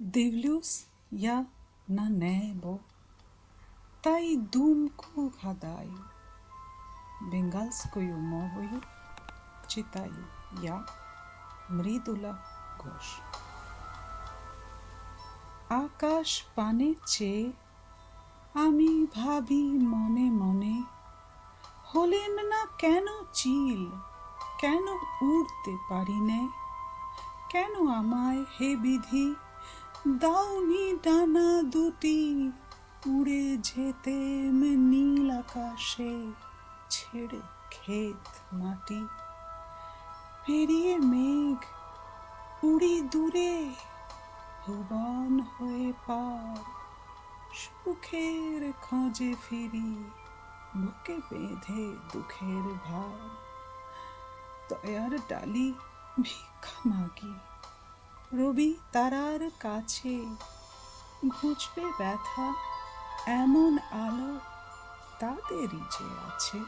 Дивлюсь я на небо та й думку гадаю. Бенгальською мовою читаю я, Мрідула ঘোষ। আকাশ পানে চেয়ে আমি ভাবি মনে মনে, হলেম না কেন চিল, কেন উড়তে পারি নে, কেন আমায় হে বিধি দাওনি ডানা দুটি, উড়ে যেতেম নীল আকাশে ছেড়ে ক্ষেত মাটি, পেরিয়ে মেঘ উড়ি দূরে ভুবন হয়ে পার, সুখের খোঁজে ফিরি বুকে বেঁধে দুঃখের ভার, দয়ার ডালি ভিক্ষা মাগি রবি তারার কাছে, ঘুচবে ব্যথা এমন আলো তাদেরই যে আছে।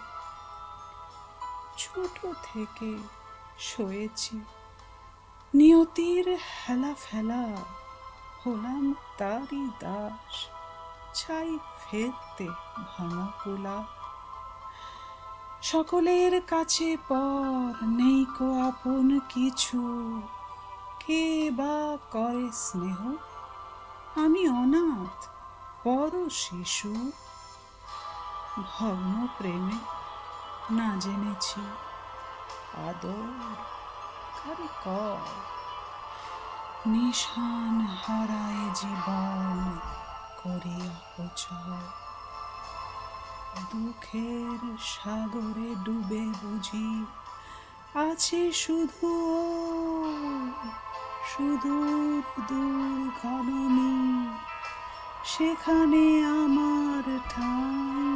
ছোট থেকে সয়েছি নিয়তির হেলা ফেলা, হলাম তারই দাস, চাই ফেরতে ভাঙা কুলা। সকলের কাছে পর নেই কো আপন কিছু, কে বা করে স্নেহ, আমি অনাথ পর শিশু, ভগ্ন প্রেমে না জেনেছি আদর কারে কর, নিশান হারায় জীবন করি অপচয়, দুঃখের সাগরে ডুবে বুঝি আছে শুধু সুদূর দূর ঘননী, সেখানে আমার ঠাঁই।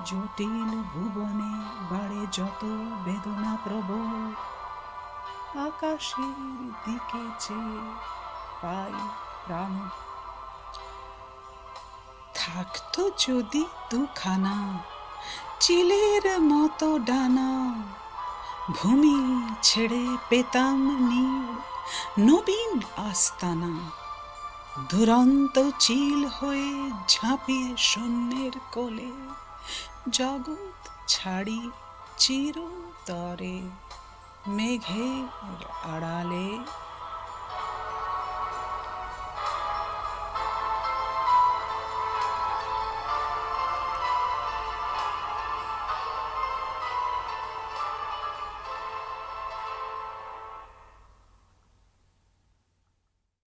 জটিল ভুবনে বাড়ে যত বেদনা প্রবল, আকাশের দিকে চেয়ে পাই প্রাণ। থাকতো যদি দুখানা চিলের মতো ডানা, ভূমি ছেড়ে পেতাম নীল নবীন আস্তানা, দুরন্ত চিল হয়ে ঝাঁপিয়ে শূন্যের কোলে, জগৎ ছাড়ি চিরতরে মেঘের আড়ালে।